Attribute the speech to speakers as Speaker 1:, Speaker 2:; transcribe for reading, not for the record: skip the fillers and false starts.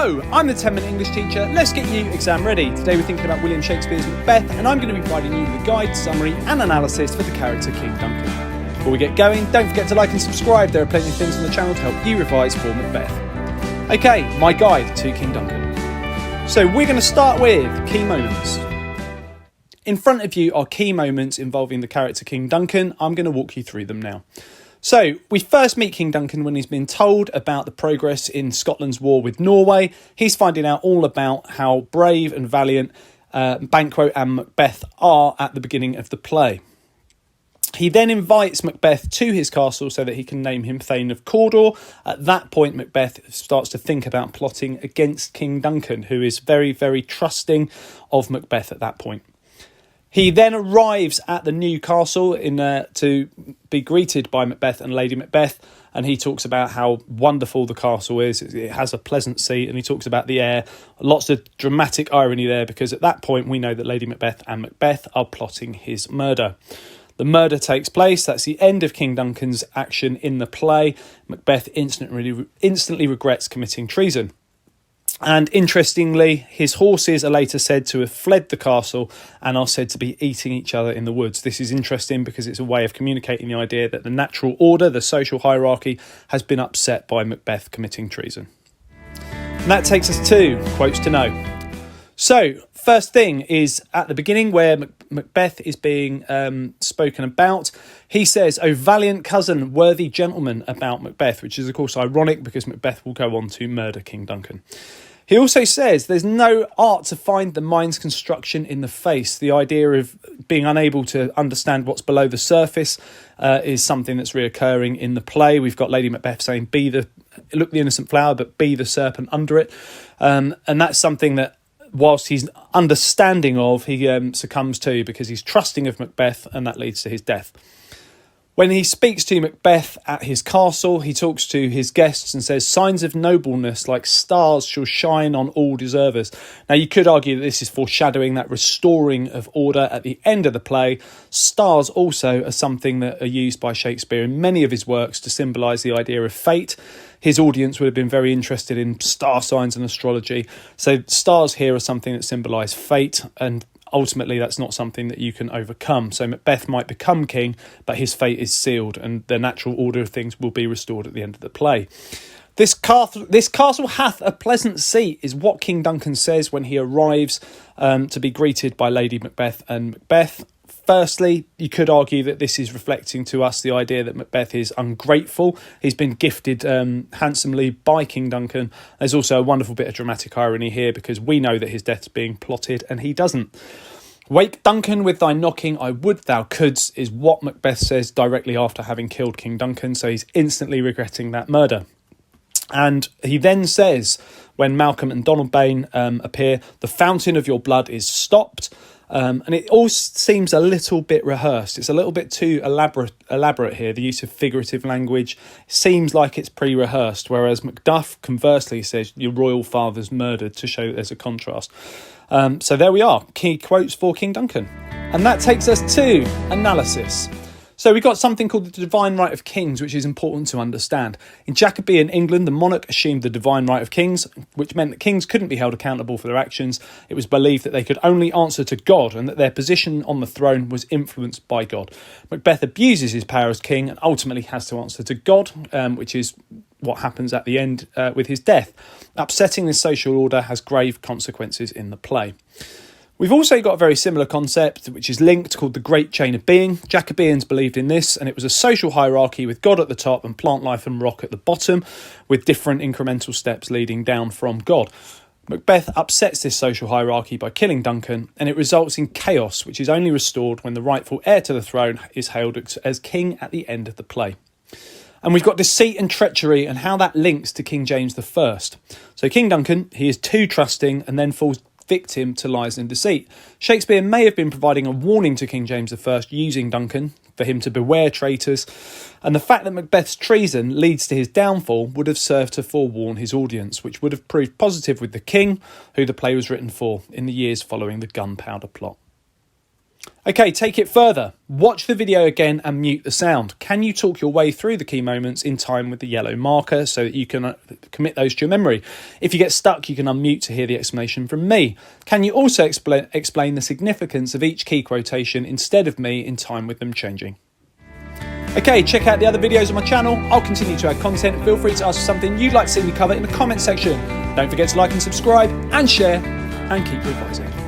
Speaker 1: Hello, I'm the 10-minute English teacher. Let's get you exam ready. Today we're thinking about William Shakespeare's Macbeth, and I'm going to be providing you with a guide, summary and analysis for the character King Duncan. Before we get going, don't forget to like and subscribe. There are plenty of things on the channel to help you revise for Macbeth. Okay, my guide to King Duncan. So we're going to start with key moments. In front of you are key moments involving the character King Duncan. I'm going to walk you through them now. So, we first meet King Duncan when he's been told about the progress in Scotland's war with Norway. He's finding out all about how brave and valiant Banquo and Macbeth are at the beginning of the play. He then invites Macbeth to his castle so that he can name him Thane of Cawdor. At that point, Macbeth starts to think about plotting against King Duncan, who is very, very trusting of Macbeth at that point. He then arrives at the new castle to be greeted by Macbeth and Lady Macbeth, and he talks about how wonderful the castle is. It has a pleasant seat, and he talks about the air. Lots of dramatic irony there, because at that point we know that Lady Macbeth and Macbeth are plotting his murder. The murder takes place. That's the end of King Duncan's action in the play. Macbeth instantly regrets committing treason. And interestingly, his horses are later said to have fled the castle and are said to be eating each other in the woods. This is interesting because it's a way of communicating the idea that the natural order, the social hierarchy, has been upset by Macbeth committing treason. And that takes us to quotes to know. So, first thing is at the beginning where Macbeth is being spoken about. He says, "O valiant cousin, worthy gentleman," about Macbeth, which is of course ironic because Macbeth will go on to murder King Duncan. He also says there's no art to find the mind's construction in the face. The idea of being unable to understand what's below the surface is something that's reoccurring in the play. We've got Lady Macbeth saying, look the innocent flower, but be the serpent under it. And that's something that, whilst he's understanding of, he succumbs to because he's trusting of Macbeth, and that leads to his death. When he speaks to Macbeth at his castle, he talks to his guests and says, "Signs of nobleness like stars shall shine on all deservers." Now, you could argue that this is foreshadowing that restoring of order at the end of the play. Stars also are something that are used by Shakespeare in many of his works to symbolise the idea of fate. His audience would have been very interested in star signs and astrology. So stars here are something that symbolise fate, and ultimately that's not something that you can overcome. So Macbeth might become king, but his fate is sealed and the natural order of things will be restored at the end of the play. This castle hath a pleasant seat is what King Duncan says when he arrives to be greeted by Lady Macbeth and Macbeth. Firstly, you could argue that this is reflecting to us the idea that Macbeth is ungrateful. He's been gifted handsomely by King Duncan. There's also a wonderful bit of dramatic irony here because we know that his death's being plotted and he doesn't. "Wake Duncan with thy knocking, I would thou couldst," is what Macbeth says directly after having killed King Duncan, so he's instantly regretting that murder. And he then says, when Malcolm and Donalbain appear, "The fountain of your blood is stopped." And it all seems a little bit rehearsed. It's a little bit too elaborate here. The use of figurative language seems like it's pre-rehearsed, whereas Macduff conversely says your royal father's murdered, to show that there's a contrast. So there we are, key quotes for King Duncan. And that takes us to analysis. So we've got something called the divine right of kings, which is important to understand. In Jacobean England, the monarch assumed the divine right of kings, which meant that kings couldn't be held accountable for their actions. It was believed that they could only answer to God and that their position on the throne was influenced by God. Macbeth abuses his power as king and ultimately has to answer to God, which is what happens at the end with his death. Upsetting this social order has grave consequences in the play. We've also got a very similar concept, which is linked, called the Great Chain of Being. Jacobeans believed in this, and it was a social hierarchy with God at the top and plant life and rock at the bottom, with different incremental steps leading down from God. Macbeth upsets this social hierarchy by killing Duncan, and it results in chaos, which is only restored when the rightful heir to the throne is hailed as king at the end of the play. And we've got deceit and treachery and how that links to King James I. So King Duncan, he is too trusting and then falls victim to lies and deceit. Shakespeare may have been providing a warning to King James I using Duncan for him to beware traitors, and the fact that Macbeth's treason leads to his downfall would have served to forewarn his audience, which would have proved positive with the king, who the play was written for in the years following the Gunpowder Plot. Okay, take it further. Watch the video again and mute the sound. Can you talk your way through the key moments in time with the yellow marker so that you can commit those to your memory? If you get stuck, you can unmute to hear the explanation from me. Can you also explain the significance of each key quotation instead of me in time with them changing? Okay, check out the other videos on my channel. I'll continue to add content. Feel free to ask for something you'd like to see me cover in the comment section. Don't forget to like and subscribe and share, and keep revising.